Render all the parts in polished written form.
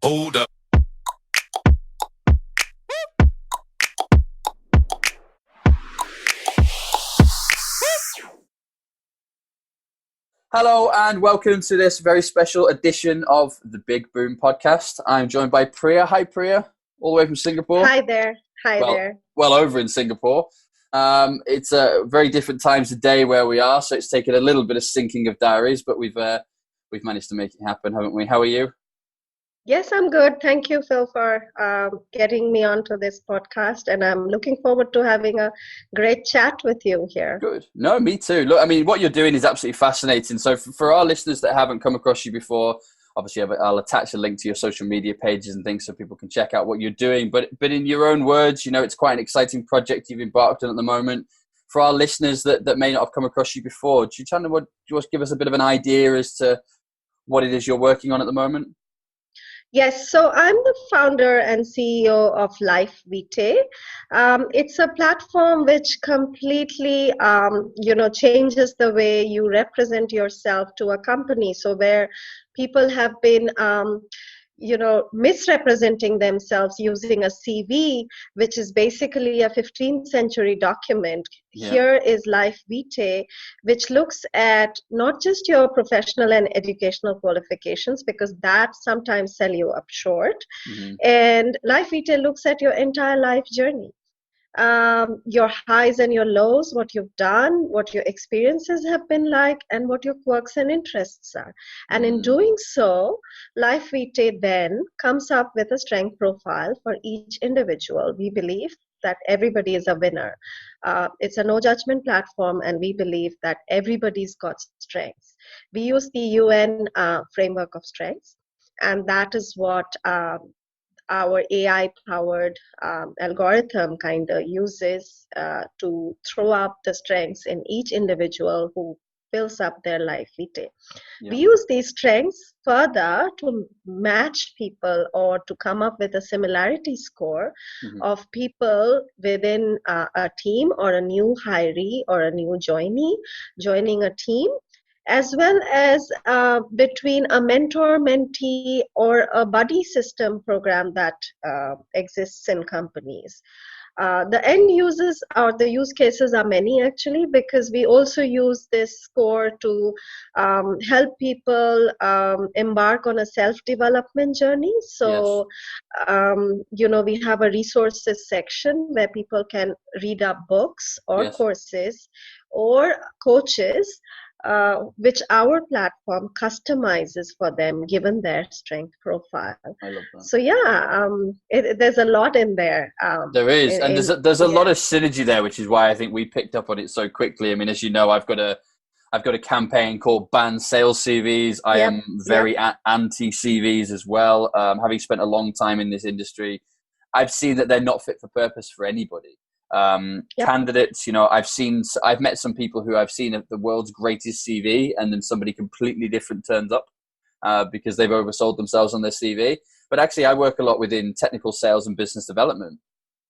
Hold up. Hello and welcome to this very special edition of the Big Boom podcast. I'm joined by Priya. Hi, Priya, all the way from Singapore. Hi there. Hi Well, there. well over in Singapore. It's a very different times of day where we are, so it's taken a little bit of syncing of diaries, but we've managed to make it happen, haven't we? How are you? Yes, I'm good. Thank you, Phil, for getting me onto this podcast, and I'm looking forward to having a great chat with you here. Good. No, me too. Look, I mean, what you're doing is absolutely fascinating. So for our listeners that haven't come across you before, obviously I'll attach a link to your social media pages and things so people can check out what you're doing. But in your own words, it's quite an exciting project you've embarked on at the moment. For our listeners that may not have come across you before, do you want to give us a bit of an idea as to what it is you're working on at the moment? Yes, so I'm the founder and CEO of Life Vitae. It's a platform which completely, changes the way you represent yourself to a company. So where people have been, misrepresenting themselves using a CV, which is basically a 15th century document. Yeah. Here is Life Vitae, which looks at not just your professional and educational qualifications, because that sometimes sell you up short. Mm-hmm. And Life Vitae looks at your entire life journey. Your highs and your lows, what you've done, what your experiences have been like, and what your quirks and interests are. And in doing so, Life Vitae then comes up with a strength profile for each individual. We believe that everybody is a winner. It's a no judgment platform, and we believe that everybody's got strengths. We use the UN framework of strengths, and that is what our AI-powered algorithm kind of uses to throw up the strengths in each individual who fills up their Life Vitae. Yeah. We use these strengths further to match people or to come up with a similarity score of people within a team or a new hiree or a new joinee joining a team, as well as between a mentor-mentee or a buddy system program that exists in companies. The end users or the use cases are many actually, because we also use this score to help people embark on a self-development journey. So, we have a resources section where people can read up books or courses or coaches, which our platform customizes for them given their strength profile. I love that. So there's a lot in there. There is, and there's a lot of synergy there, which is why I think we picked up on it so quickly. I mean, as you know, I've got a campaign called Ban Sales CVs. I am very anti CVs as well. Having spent a long time in this industry, I've seen that they're not fit for purpose for anybody. Candidates, I've met some people who I've seen the world's greatest CV, and then somebody completely different turns up because they've oversold themselves on their CV. But actually, I work a lot within technical sales and business development.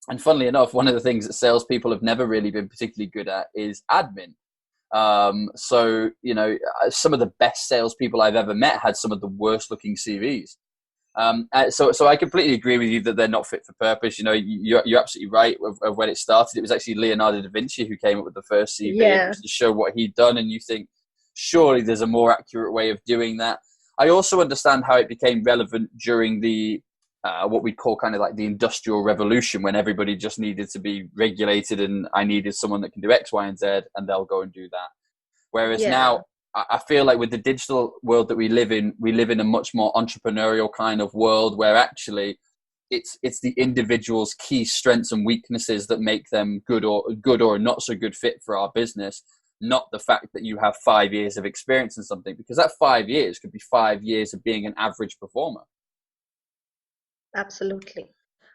And funnily enough, one of the things that salespeople have never really been particularly good at is admin. So some of the best salespeople I've ever met had some of the worst looking CVs. So I completely agree with you that they're not fit for purpose. You're absolutely right of when it started. It was actually Leonardo da Vinci who came up with the first CV to show what he'd done. And you think, surely there's a more accurate way of doing that. I also understand how it became relevant during the what we call kind of like the Industrial Revolution, when everybody just needed to be regulated, and I needed someone that can do X, Y, and Z, and they'll go and do that. Whereas now, I feel like with the digital world that we live in a much more entrepreneurial kind of world, where actually it's the individual's key strengths and weaknesses that make them good or not so good fit for our business, not the fact that you have 5 years of experience in something, because that 5 years could be 5 years of being an average performer. Absolutely.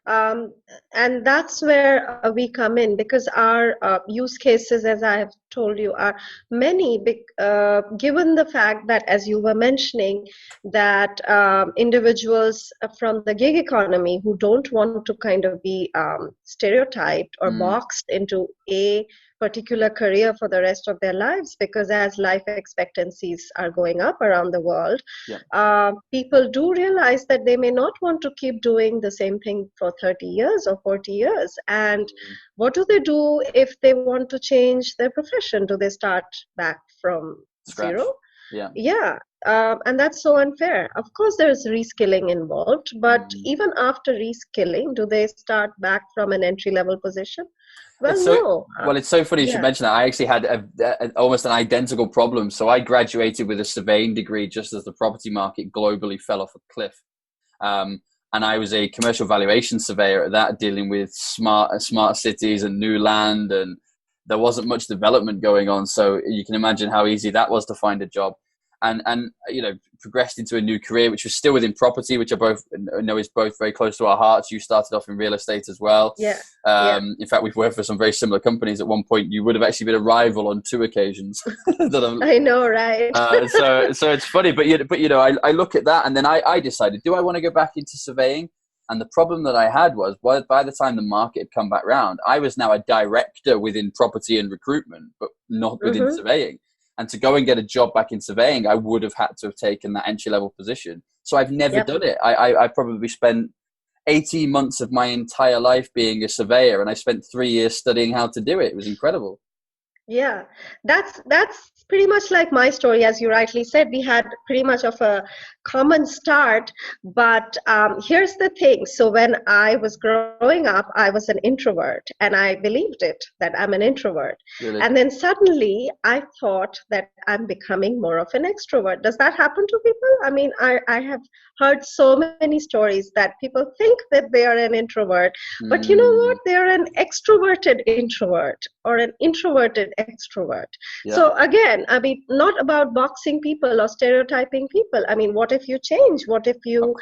And that's where we come in, because our use cases, as I have told you, are many, given the fact that, as you were mentioning, that individuals from the gig economy who don't want to kind of be stereotyped or boxed into a particular career for the rest of their lives, because as life expectancies are going up around the world, people do realize that they may not want to keep doing the same thing for 30 years or 40 years. And what do they do if they want to change their profession? Do they start back from zero? And that's so unfair. Of course, there's reskilling involved, but even after reskilling, do they start back from an entry-level position? Well, no. Well, it's so funny you should mention that. I actually had almost an identical problem. So I graduated with a surveying degree just as the property market globally fell off a cliff. And I was a commercial valuation surveyor at that, dealing with smart cities and new land, and there wasn't much development going on. So you can imagine how easy that was to find a job. And progressed into a new career, which was still within property, which I know is both very close to our hearts. You started off in real estate as well. In fact, we've worked for some very similar companies. At one point, you would have actually been a rival on 2 occasions. I know, right? So it's funny, but I look at that, and then I decided, do I want to go back into surveying? And the problem that I had was, by the time the market had come back round, I was now a director within property and recruitment, but not within surveying. And to go and get a job back in surveying, I would have had to have taken that entry-level position. So I've never done it. I probably spent 18 months of my entire life being a surveyor, and I spent 3 years studying how to do it. It was incredible. Yeah, that's pretty much like my story. As you rightly said, we had pretty much of a common start, but here's the thing. So when I was growing up, I was an introvert, and I believed it, that I'm an introvert. Really? And then suddenly I thought that I'm becoming more of an extrovert. Does that happen to people? I mean, I have heard so many stories that people think that they are an introvert, but you know what? They're an extroverted introvert or an introverted extrovert. So again, I mean, not about boxing people or stereotyping people. I mean, what if you change? What if you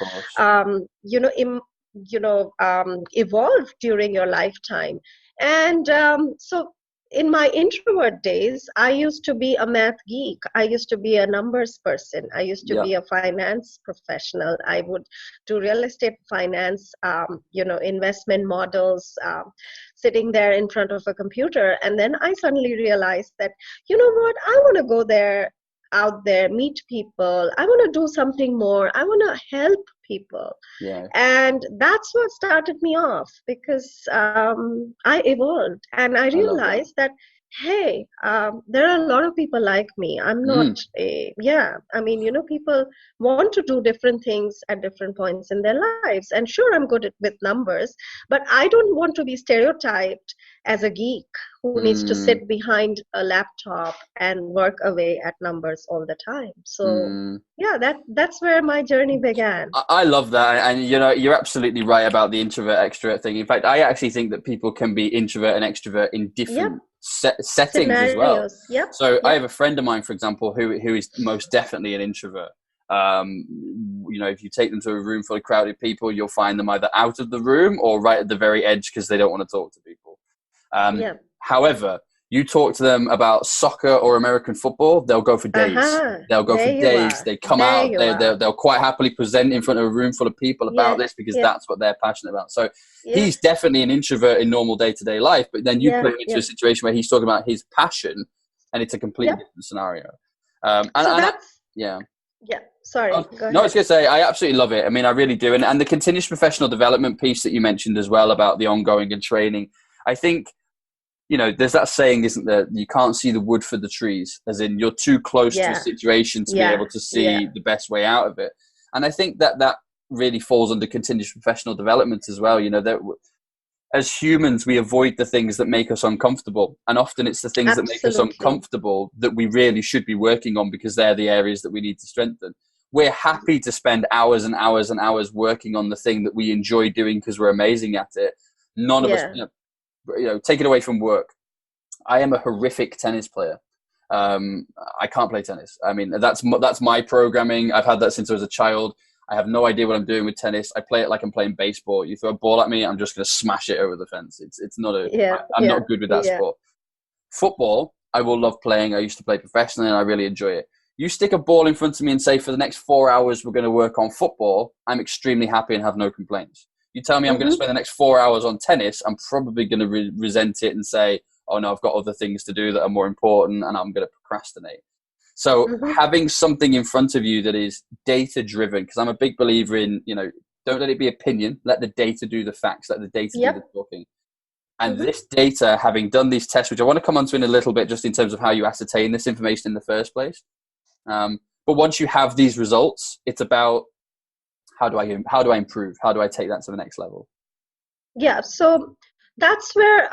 evolve during your lifetime? And so in my introvert days, I used to be a math geek. I used to be a numbers person. I used to be a finance professional. I would do real estate finance, investment models, sitting there in front of a computer. And then I suddenly realized that, you know what, I want to go out there, meet people. I want to do something more. I want to help people. And that's what started me off, because I evolved and I realized that, hey, there are a lot of people like me. I'm not people want to do different things at different points in their lives. And sure, I'm good with numbers, but I don't want to be stereotyped as a geek who needs to sit behind a laptop and work away at numbers all the time. So that's where my journey began. I love that. And you're absolutely right about the introvert extrovert thing. In fact, I actually think that people can be introvert and extrovert in different settings as well. So I have a friend of mine, for example, who is most definitely an introvert. If you take them to a room full of crowded people, you'll find them either out of the room or right at the very edge because they don't want to talk to people. However, you talk to them about soccer or American football, they'll go for days. They'll go for days. They come out. They'll quite happily present in front of a room full of people about this because that's what they're passionate about. So he's definitely an introvert in normal day-to-day life. But then you put him into a situation where he's talking about his passion, and it's a completely different scenario. Sorry. No, I was going to say, I absolutely love it. I mean, I really do. And the continuous professional development piece that you mentioned as well about the ongoing and training, I think, there's that saying, isn't there? You can't see the wood for the trees, as in you're too close to a situation to be able to see the best way out of it. And I think that really falls under continuous professional development as well. That as humans, we avoid the things that make us uncomfortable. And often it's the things that make us uncomfortable that we really should be working on, because they're the areas that we need to strengthen. We're happy to spend hours and hours and hours working on the thing that we enjoy doing because we're amazing at it. None of us, take it away from work. I am a horrific tennis player. I can't play tennis. I mean, that's my programming. I've had that since I was a child. I have no idea what I'm doing with tennis. I play it like I'm playing baseball. You throw a ball at me, I'm just going to smash it over the fence. It's not I'm not good with that sport. Football, I will love playing. I used to play professionally and I really enjoy it. You stick a ball in front of me and say, for the next 4 hours, we're going to work on football. I'm extremely happy and have no complaints. You tell me I'm going to spend the next 4 hours on tennis, I'm probably going to resent it and say, oh no, I've got other things to do that are more important and I'm going to procrastinate. So having something in front of you that is data driven, because I'm a big believer in, don't let it be opinion, let the data do the facts, let the data do the talking. And this data, having done these tests, which I want to come on to in a little bit, just in terms of how you ascertain this information in the first place. But once you have these results, it's about how do I improve? How do I take that to the next level? Yeah, so that's where,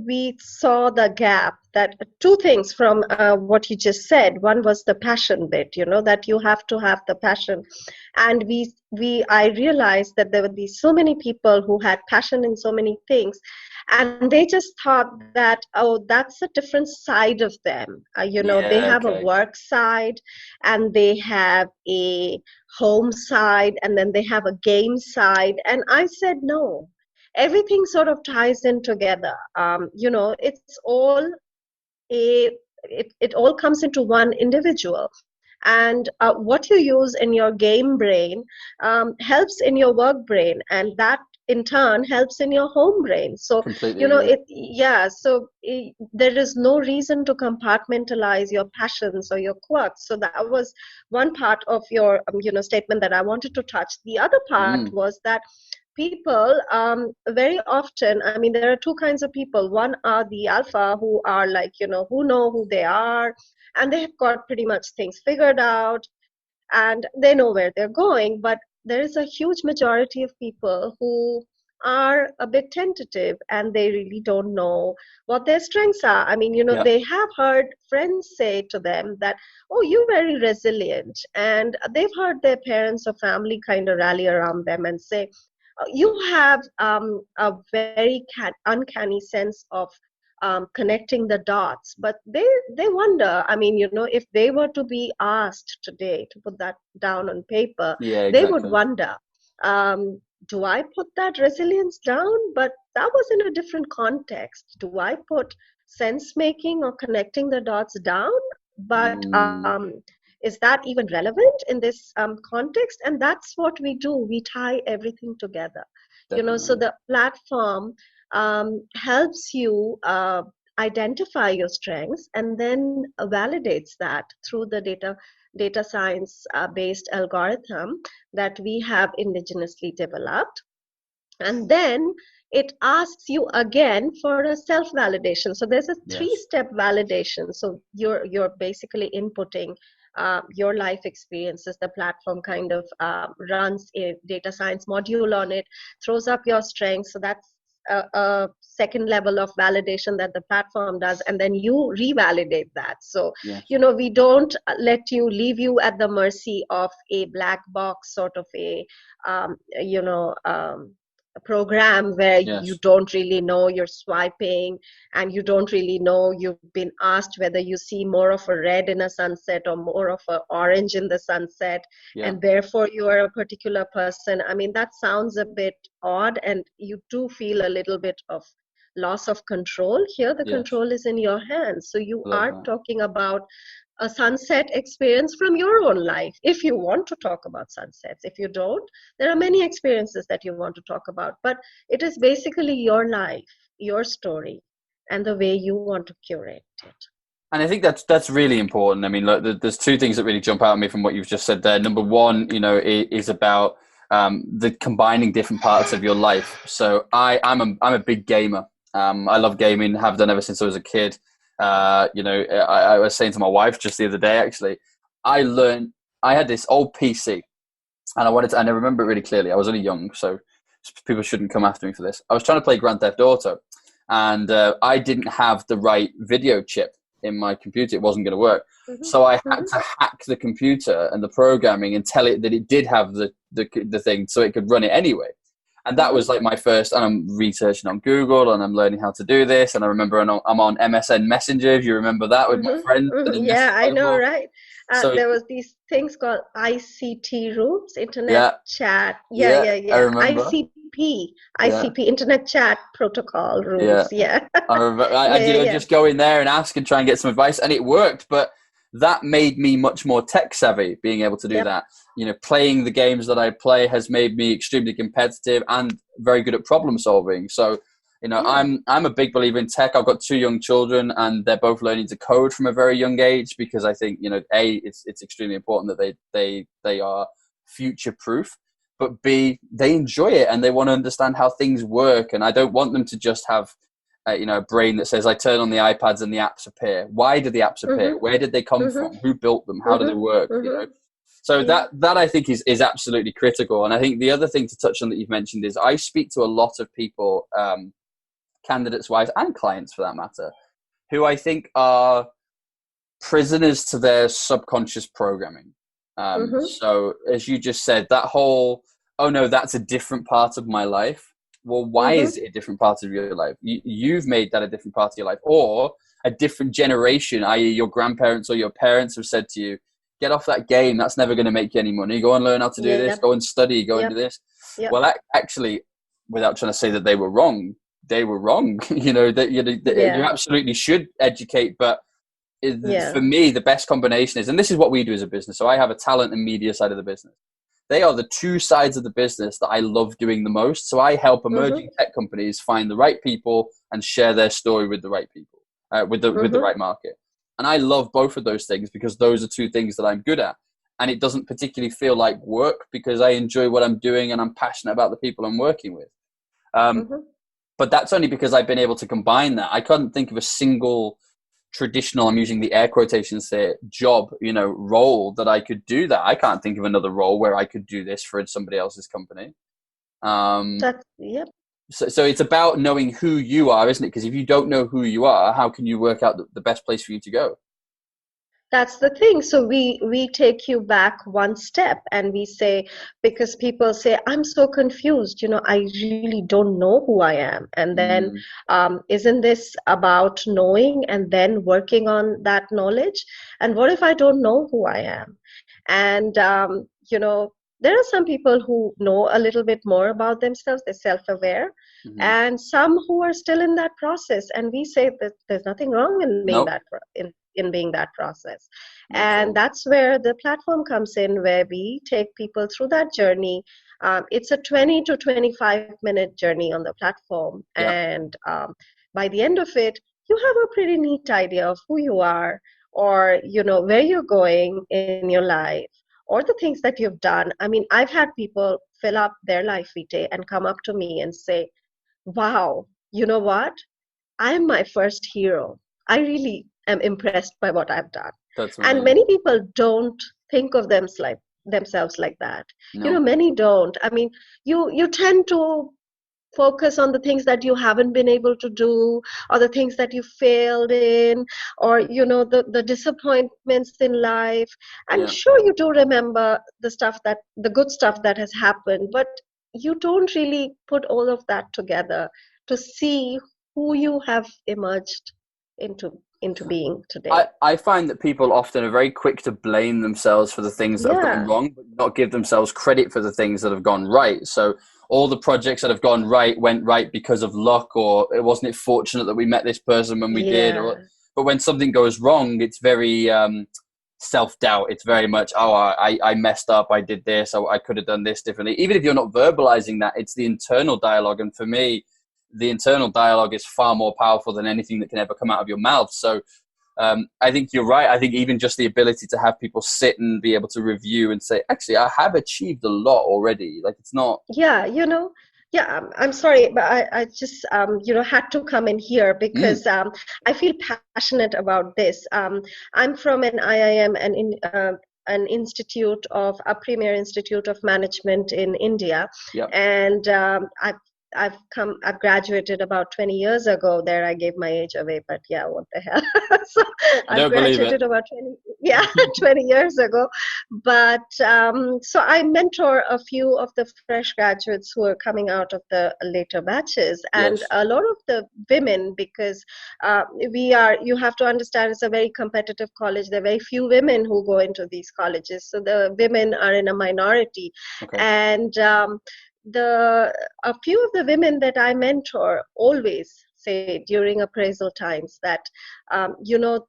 we saw the gap, that two things from what you just said. One was the passion bit, that you have to have the passion. And I realized that there would be so many people who had passion in so many things, and they just thought that, oh, that's a different side of them. They have a work side, and they have a home side, and then they have a game side. And I said, no, everything sort of ties in together. It's all it all comes into one individual. And what you use in your game brain helps in your work brain, and that in turn helps in your home brain. So there is no reason to compartmentalize your passions or your quirks. So that was one part of your statement that I wanted to touch. The other part was that people very often, there are two kinds of people. One are the alpha, who are like, who know who they are, and they have got pretty much things figured out, and they know where they're going. But there is a huge majority of people who are a bit tentative, and they really don't know what their strengths are. They have heard friends say to them that, oh, you're very resilient, and they've heard their parents or family kind of rally around them and say, you have a very uncanny sense of connecting the dots. But they wonder, if they were to be asked today to put that down on paper, they would wonder, do I put that resilience down? But that was in a different context. Do I put sense making or connecting the dots down? But is that even relevant in this context? And that's what we do. We tie everything together. Definitely. So the platform helps you identify your strengths, and then validates that through the data science based algorithm that we have indigenously developed. And then it asks you again for a self-validation. So there's a three-step validation. So you're basically inputting your life experiences. The platform kind of runs a data science module on it, throws up your strengths. So that's a second level of validation that the platform does, and then you revalidate that. So we don't leave you at the mercy of a black box sort of a a program where you don't really know, you're swiping, and you don't really know, you've been asked whether you see more of a red in a sunset or more of an orange in the sunset, and therefore you are a particular person. That sounds a bit odd, and you do feel a little bit of loss of control. Here the control is in your hands. So you are talking about a sunset experience from your own life, if you want to talk about sunsets. If you don't, there are many experiences that you want to talk about, but it is basically your life, your story, and the way you want to curate it. And I think that's really important. Look, there's two things that really jump out at me from what you've just said there. Number one, is about the combining different parts of your life. So I'm a big gamer. I love gaming, have done ever since I was a kid. I was saying to my wife just the other day, actually, I had this old PC, and I remember it really clearly. I was only young, so people shouldn't come after me for this. I was trying to play Grand Theft Auto, and I didn't have the right video chip in my computer. It wasn't going to work. So I had to hack the computer and the programming and tell it that it did have the thing so it could run it anyway. And that was like my first, and I'm researching on Google, and I'm learning how to do this. And I remember I'm on MSN Messenger, if you remember that, with my friends. Yeah, I know, right? So there was these things called ICT rooms, internet chat. Yeah. I remember. ICP, internet chat protocol rules. I remember. I just go in there and ask and try and get some advice, and it worked. But that made me much more tech savvy, being able to do that. Playing the games that I play has made me extremely competitive and very good at problem solving. So I'm a big believer in tech. I've got 2 young children, and they're both learning to code from a very young age, because I think, it's extremely important that they are future proof, but B, they enjoy it and they want to understand how things work. And I don't want them to just have a brain that says, I turn on the iPads and the apps appear. Why do the apps appear? Where did they come from? Who built them? How do they work? So that I think is absolutely critical. And I think the other thing to touch on that you've mentioned is, I speak to a lot of people, candidates wise and clients for that matter, who I think are prisoners to their subconscious programming. So as you just said, that whole, oh no, that's a different part of my life. Well, why is it a different part of your life? You've made that a different part of your life, or a different generation, i.e. your grandparents or your parents have said to you, get off that game. That's never going to make you any money. Go and learn how to do this. Go and study. Go and do this. Well, actually, without trying to say that they were wrong, you absolutely should educate. But for me, the best combination is, and this is what we do as a business. So I have a talent and media side of the business. They are the 2 sides of the business that I love doing the most. So I help emerging tech companies find the right people and share their story with the right people, with the right market. And I love both of those things, because those are 2 things that I'm good at. And it doesn't particularly feel like work, because I enjoy what I'm doing and I'm passionate about the people I'm working with. But that's only because I've been able to combine that. I couldn't think of a single traditional, I'm using the air quotations here, job, role that I could do that. I can't think of another role where I could do this for somebody else's company. So it's about knowing who you are, isn't it? Because if you don't know who you are, how can you work out the best place for you to go? That's the thing. So we take you back one step, and we say, because people say, I'm so confused, I really don't know who I am. And then isn't this about knowing and then working on that knowledge? And what if I don't know who I am? And there are some people who know a little bit more about themselves, they're self-aware, and some who are still in that process. And we say that there's nothing wrong in being in being that process. And that's where the platform comes in, where we take people through that journey. It's a 20 to 25-minute journey on the platform. And by the end of it, you have a pretty neat idea of who you are, or, where you're going in your life, or the things that you've done. I mean, I've had people fill up their life vitae and come up to me and say, wow, you know what? I'm my first hero. I really am impressed by what I've done. And many people don't think of themselves like that. No. Many don't. I mean, you tend to focus on the things that you haven't been able to do, or the things that you failed in, or the disappointments in life. And sure, you do remember the good stuff that has happened, but you don't really put all of that together to see who you have emerged into being today. I find that people often are very quick to blame themselves for the things that have gone wrong, but not give themselves credit for the things that have gone right. So all the projects that have gone right went right because of luck, or it wasn't fortunate that we met this person when we did. But when something goes wrong, it's very self-doubt. It's very much, I messed up, I did this, I could have done this differently. Even if you're not verbalizing that, it's the internal dialogue. And for me, the internal dialogue is far more powerful than anything that can ever come out of your mouth. So I think you're right. I think even just the ability to have people sit and be able to review and say, actually, I have achieved a lot already. Like, it's not. I'm sorry, but I just, had to come in here because I feel passionate about this. I'm from an IIM, an institute of a premier institute of management in India. And I've graduated about 20 years ago. There, I gave my age away, but what the hell? So I graduated about 20 years ago. But so I mentor a few of the fresh graduates who are coming out of the later batches, and a lot of the women, because you have to understand, it's a very competitive college. There are very few women who go into these colleges, so the women are in a minority. And a few of the women that I mentor always say during appraisal times that,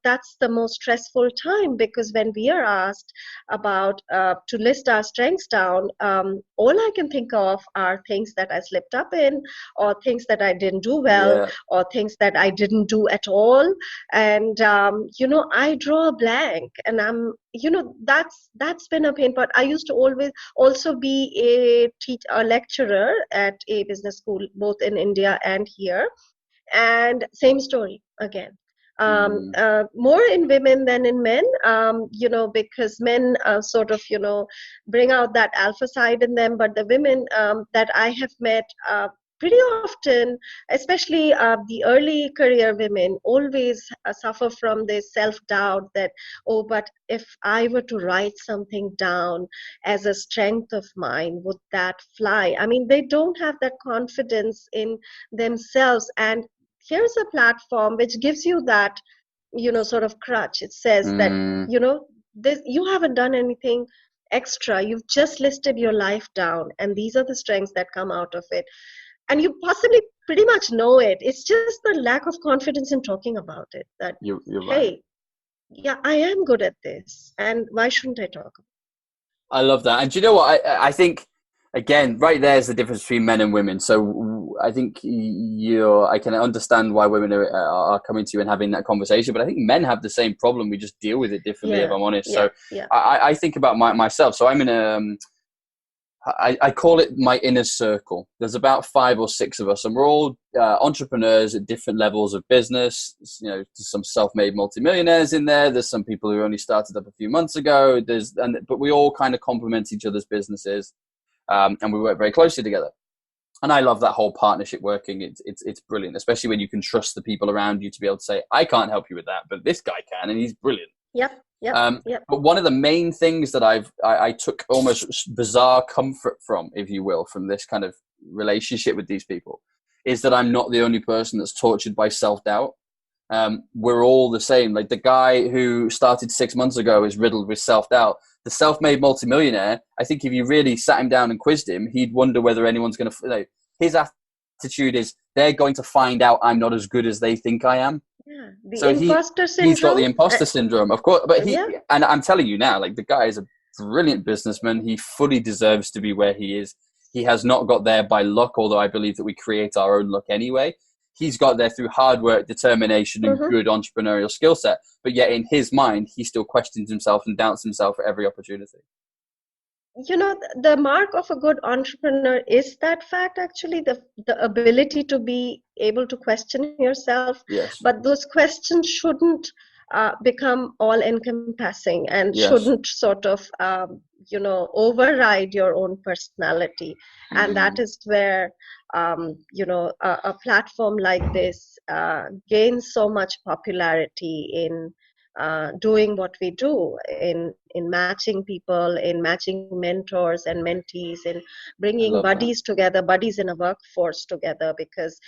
that's the most stressful time, because when we are asked about to list our strengths down, all I can think of are things that I slipped up in, or things that I didn't do well, Yeah. or things that I didn't do at all. And, I draw a blank, and that's been a pain point. I used to always also be a lecturer at a business school, both in India and here. And same story again. Mm. More in women than in men, because men sort of, bring out that alpha side in them. But the women that I have met pretty often, especially the early career women, always suffer from this self-doubt that, oh, but if I were to write something down as a strength of mine, would that fly? I mean, they don't have that confidence in themselves. And here's a platform which gives you that, sort of crutch. It says that, Mm. this, you haven't done anything extra. You've just listed your life down, and these are the strengths that come out of it. And you possibly pretty much know it. It's just the lack of confidence in talking about it, that, You're right. hey, yeah, I am good at this, and why shouldn't I talk? I love that. And do you know what? I think, again, right there's the difference between men and women. So I think I can understand why women are coming to you and having that conversation, but I think men have the same problem. We just deal with it differently, if I'm honest. So I think about myself. So I'm in I call it my inner circle. There's about 5 or 6 of us, and we're all entrepreneurs at different levels of business. There's some self-made multimillionaires in there. There's some people who only started up a few months ago. But we all kind of complement each other's businesses, and we work very closely together. And I love that whole partnership working. It's brilliant, especially when you can trust the people around you to be able to say, I can't help you with that, but this guy can, and he's brilliant. Yep. But one of the main things that I took almost bizarre comfort from, if you will, from this kind of relationship with these people, is that I'm not the only person that's tortured by self-doubt. We're all the same. Like the guy who started 6 months ago is riddled with self-doubt. The self-made multimillionaire, I think if you really sat him down and quizzed him, he'd wonder whether anyone's going to... his attitude is, they're going to find out I'm not as good as they think I am. Yeah, the So imposter syndrome. He's got the imposter syndrome, of course. But and I'm telling you now, like the guy is a brilliant businessman. He fully deserves to be where he is. He has not got there by luck, although I believe that we create our own luck anyway. He's got there through hard work, determination, and good entrepreneurial skill set. But yet in his mind, he still questions himself and doubts himself at every opportunity. The mark of a good entrepreneur is that fact, actually, the ability to be able to question yourself. Yes. But those questions shouldn't become all encompassing and shouldn't sort of, override your own personality. And that is where, a platform like this gains so much popularity in doing what we do, in matching people, in matching mentors and mentees, in bringing buddies together, buddies in a workforce together. Because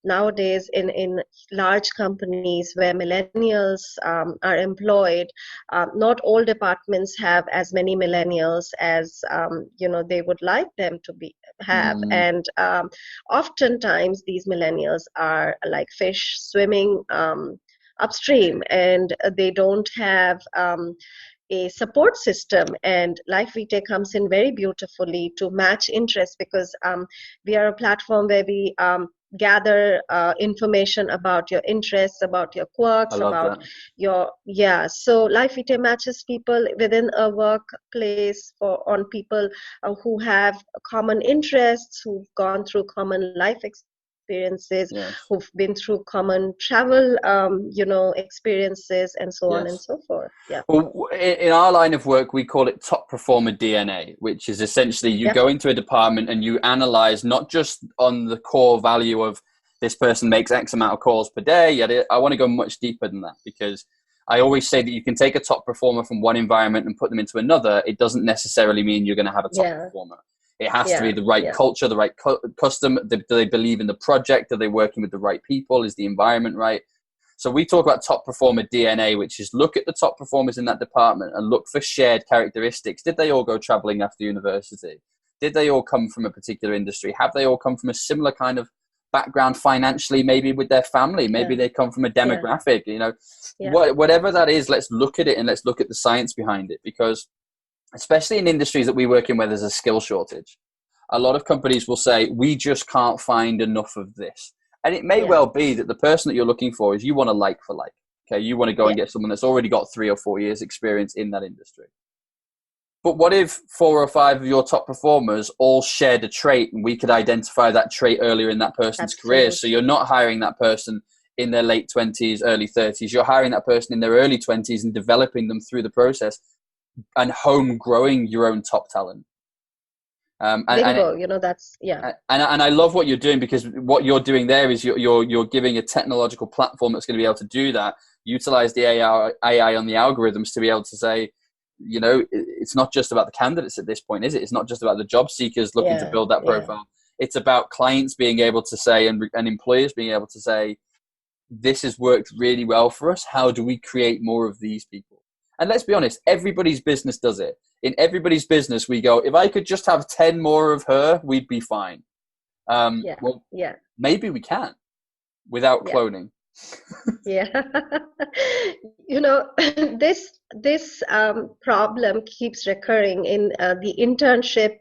nowadays in large companies where millennials are employed, not all departments have as many millennials as they would like them to have. And oftentimes these millennials are like fish swimming upstream, and they don't have a support system. And Life Vitae comes in very beautifully to match interests, because we are a platform where we gather information about your interests, about your quirks, about that. So Life Vitae matches people within a workplace on people who have common interests, who've gone through common life experiences, who've been through common travel experiences, and so on and so forth. Well, in our line of work, we call it top performer DNA, which is essentially you go into a department and you analyze not just on the core value of this person makes X amount of calls per day, yet I want to go much deeper than that, because I always say that you can take a top performer from one environment and put them into another. It doesn't necessarily mean you're going to have a top performer. It has to be the right culture, the right custom. Do they believe in the project? Are they working with the right people? Is the environment right? So we talk about top performer DNA, which is look at the top performers in that department and look for shared characteristics. Did they all go traveling after university? Did they all come from a particular industry? Have they all come from a similar kind of background financially, maybe with their family, maybe they come from a demographic, whatever that is, let's look at it and let's look at the science behind it, because especially in industries that we work in where there's a skill shortage, a lot of companies will say, we just can't find enough of this. And it may well be that the person that you're looking for is you want to like for like. Okay, you want to go and get someone that's already got 3 or 4 years experience in that industry. But what if 4 or 5 of your top performers all shared a trait and we could identify that trait earlier in that person's career? So you're not hiring that person in their late 20s, early 30s. You're hiring that person in their early 20s and developing them through the process and home growing your own top talent. Bingo, that's And I love what you're doing, because what you're doing there is you're giving a technological platform that's going to be able to do that. Utilize the AI on the algorithms to be able to say, it's not just about the candidates at this point, is it? It's not just about the job seekers looking to build that profile. It's about clients being able to say, and employers being able to say, this has worked really well for us. How do we create more of these people? And let's be honest, everybody's business does it. In everybody's business, we go, if I could just have 10 more of her, we'd be fine. Maybe we can without cloning. This problem keeps recurring in the internship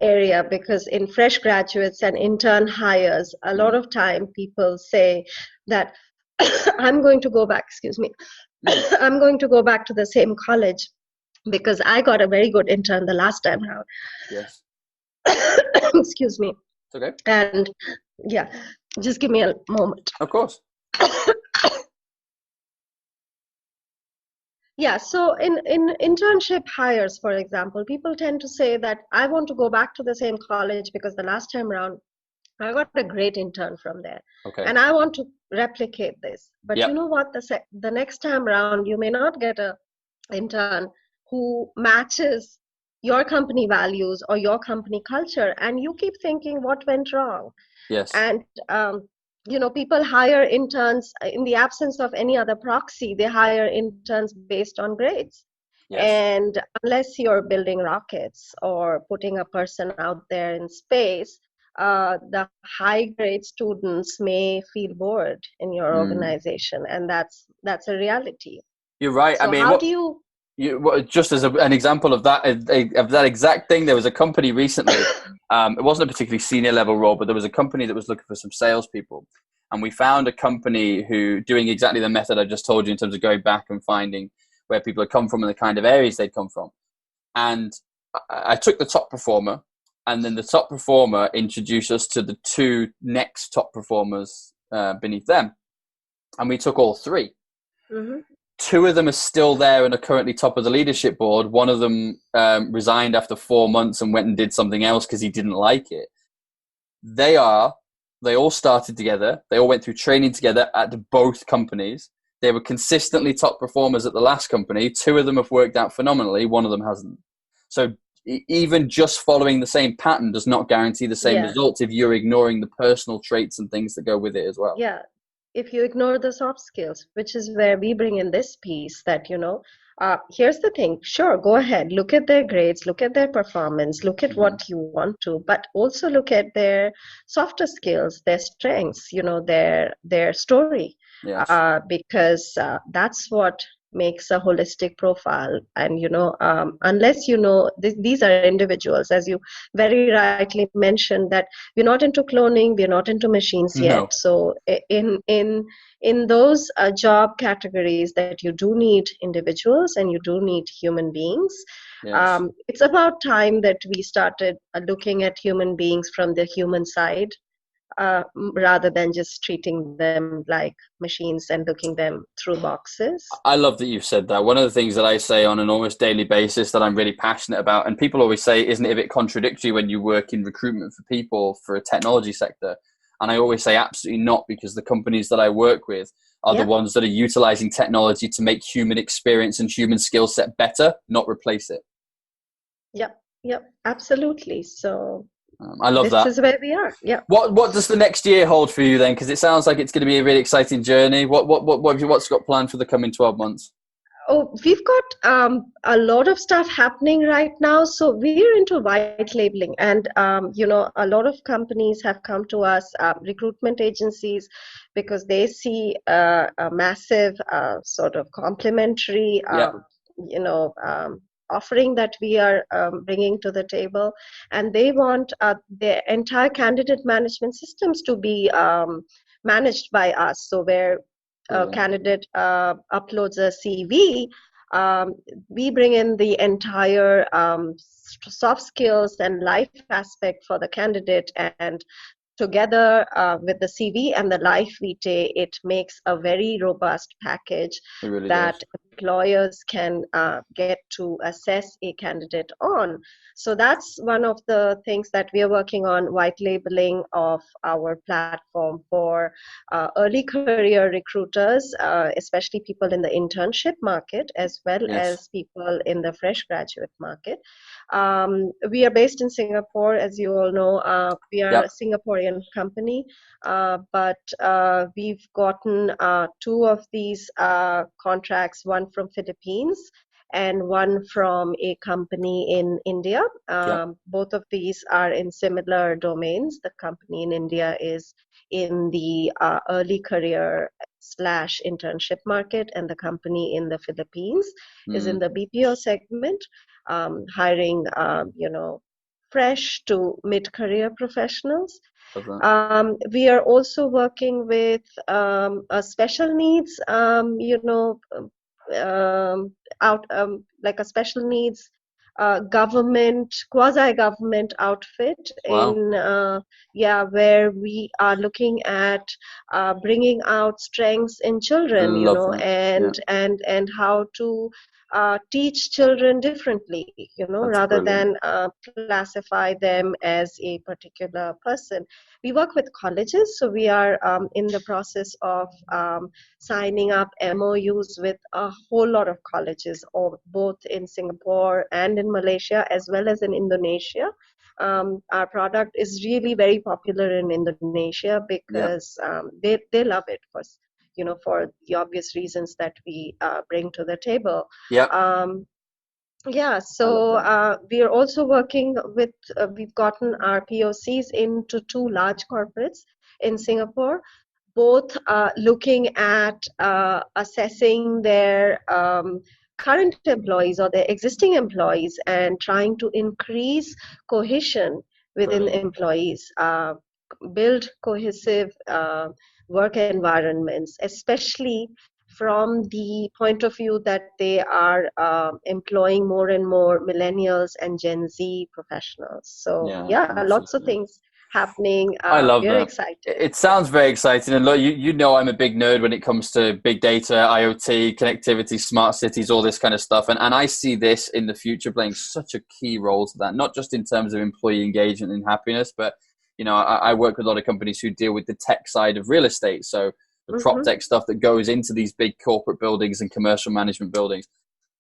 area, because in fresh graduates and intern hires, a lot of time people say that I'm going to go back to the same college because I got a very good intern the last time around. Yes. Excuse me. It's okay. And just give me a moment. Of course. So in internship hires, for example, people tend to say that I want to go back to the same college because the last time around I got a great intern from there. Okay. And I want to replicate this. But you know what? The next time around, you may not get an intern who matches your company values or your company culture. And you keep thinking, what went wrong? Yes. And, people hire interns in the absence of any other proxy. They hire interns based on grades. Yes. And unless you're building rockets or putting a person out there in space, the high grade students may feel bored in your organization, and that's a reality. You're right. So how do you just as an example of that exact thing, there was a company recently, it wasn't a particularly senior level role, but there was a company that was looking for some salespeople, and we found a company who doing exactly the method I just told you in terms of going back and finding where people had come from and the kind of areas they'd come from. And I took the top performer, and then the top performer introduced us to the 2 next top performers beneath them. And we took all 3. Mm-hmm. 2 of them are still there and are currently top of the leadership board. One of them resigned after 4 months and went and did something else because he didn't like it. They all started together. They all went through training together at both companies. They were consistently top performers at the last company. 2 of them have worked out phenomenally. One of them hasn't. So even just following the same pattern does not guarantee the same results if you're ignoring the personal traits and things that go with it as well. Yeah. If you ignore the soft skills, which is where we bring in this piece that, here's the thing. Sure, go ahead. Look at their grades, look at their performance, look at what you want to, but also look at their softer skills, their strengths, their story. Yes. Because that's what makes a holistic profile. And unless these are individuals, as you very rightly mentioned, that we're not into cloning, we're not into machines yet. So in those job categories that you do need individuals and you do need human beings, it's about time that we started looking at human beings from the human side, rather than just treating them like machines and looking them through boxes. I love that you've said that. One of the things that I say on an almost daily basis that I'm really passionate about, and people always say, isn't it a bit contradictory when you work in recruitment for people for a technology sector? And I always say absolutely not, because the companies that I work with are the ones that are utilizing technology to make human experience and human skill set better, not replace it. Yep, absolutely. So I love that. This is where we are. Yeah. What does the next year hold for you then? Because it sounds like it's going to be a really exciting journey. What's got planned for the coming 12 months? Oh, we've got a lot of stuff happening right now. So we're into white labeling, and a lot of companies have come to us, recruitment agencies, because they see a massive sort of complementary, Yeah, you know, offering that we are bringing to the table, and they want their entire candidate management systems to be managed by us. So where a brilliant. candidate uploads a CV, we bring in the entire soft skills and life aspect for the candidate, and together with the CV and the life vitae, it makes a very robust package It really that does. employers can get to assess a candidate on. So that's one of the things that we are working on, white labeling of our platform for early career recruiters, especially people in the internship market, as well Yes. as people in the fresh graduate market. We are based in Singapore, as you all know. We are a Yep. Singaporean company, but we've gotten two of these contracts, one from Philippines and one from a company in India. Yep. Both of these are in similar domains. The company in India is in the early career slash internship market, and the company in the Philippines is in Mm, the BPO segment, hiring, fresh to mid-career professionals. love that. We are also working with a special needs, out like a special needs government, quasi-government outfit Wow. in yeah, where we are looking at bringing out strengths in children, Love that. Yeah, and how to teach children differently, that's rather brilliant. than classify them as a particular person. We work with colleges, so we are in the process of signing up MOUs with a whole lot of colleges, both in Singapore and in Malaysia, as well as in Indonesia. Our product is really very popular in Indonesia Yep. because they love it for the obvious reasons that we bring to the table. Yep. Um, yeah, I love so that. we are also working with, we've gotten our POCs into two large corporates in Singapore, both looking at assessing their current employees or their existing employees and trying to increase cohesion within Brilliant. employees, build cohesive work environments, especially from the point of view that they are employing more and more millennials and Gen Z professionals. So, Yeah, yeah, lots of absolutely. things happening. I love We're that. excited. It sounds very exciting, and look, you know I'm a big nerd when it comes to big data, IoT, connectivity, smart cities, all this kind of stuff, and I see this in the future playing such a key role to that, not just in terms of employee engagement and happiness, but I work with a lot of companies who deal with the tech side of real estate, so the prop Hmm. tech stuff that goes into these big corporate buildings and commercial management buildings.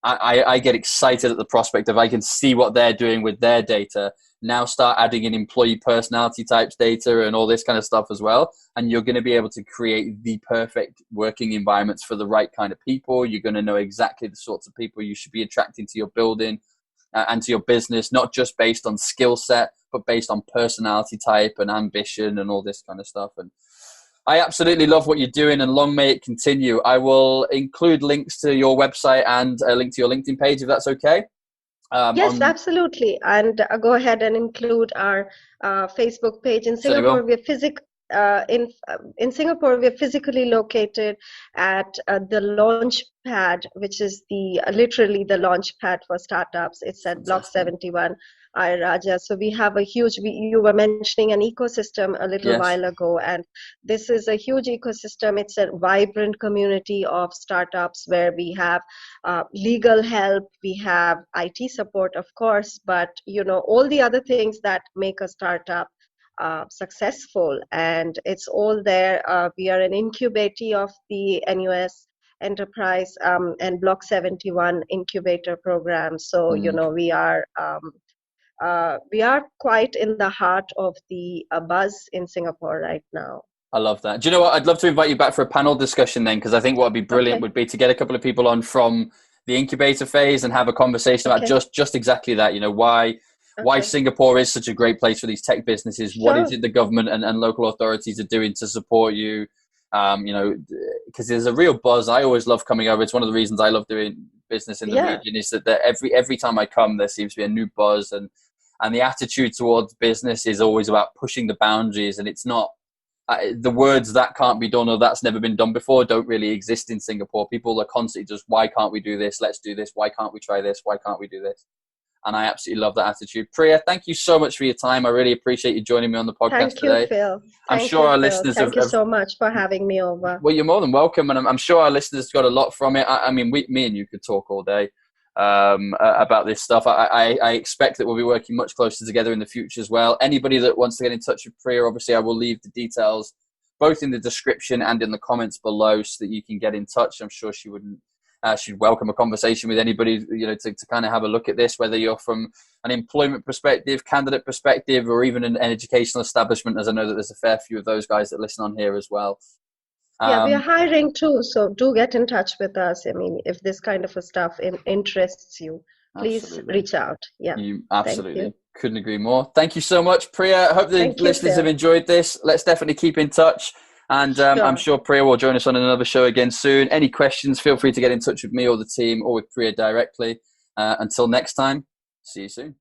I get excited at the prospect of I can see what they're doing with their data. Now start adding in employee personality types data and all this kind of stuff as well. And you're going to be able to create the perfect working environments for the right kind of people. You're going to know exactly the sorts of people you should be attracting to your building and to your business, not just based on skill set, but based on personality type and ambition and all this kind of stuff. And I absolutely love what you're doing, and long may it continue. I will include links to your website and a link to your LinkedIn page, if that's okay. Yes, On absolutely. And go ahead and include our Facebook page. In Certainly Singapore, will. we're in Singapore, we're physically located at the launch pad, which is the literally the launch pad for startups. It's at Block Fantastic. 71, Ayer Rajah. So we have a huge. You were mentioning an ecosystem a little Yes. while ago, and this is a huge ecosystem. It's a vibrant community of startups where we have legal help, we have IT support, of course, but all the other things that make a startup successful, and it's all there. We are an incubator of the NUS Enterprise and Block 71 incubator program. So Mm, we are quite in the heart of the buzz in Singapore right now. I love that. Do you know what? I'd love to invite you back for a panel discussion then, because I think what would be brilliant Okay. would be to get a couple of people on from the incubator phase and have a conversation about just exactly that. Why Singapore is such a great place for these tech businesses. Sure. What is it the government and local authorities are doing to support you? Because there's a real buzz. I always love coming over. It's one of the reasons I love doing business in the region, is that every time I come, there seems to be a new buzz, and the attitude towards business is always about pushing the boundaries. And it's not the words "that can't be done" or "that's never been done before" don't really exist in Singapore. People are constantly just, "Why can't we do this? Let's do this. Why can't we try this? Why can't we do this?" And I absolutely love that attitude. Priya, thank you so much for your time. I really appreciate you joining me on the podcast today. Thank you, Phil. I'm sure our listeners Thank you so much for having me over. Well, you're more than welcome, and I'm sure our listeners got a lot from it. I mean, me and you could talk all day about this stuff. I expect that we'll be working much closer together in the future as well. Anybody that wants to get in touch with Priya, obviously I will leave the details both in the description and in the comments below so that you can get in touch. I'm sure she'd welcome a conversation with anybody, to kind of have a look at this, whether you're from an employment perspective, candidate perspective, or even an educational establishment, as I know that there's a fair few of those guys that listen on here as well. Yeah, we are hiring too, so do get in touch with us. I mean, if this kind of stuff interests you, please reach out. Yeah, you absolutely couldn't agree more. Thank you so much, Priya. I hope the listeners have enjoyed this. Let's definitely keep in touch. And I'm sure Priya will join us on another show again soon. Any questions, feel free to get in touch with me or the team, or with Priya directly. Until next time, see you soon.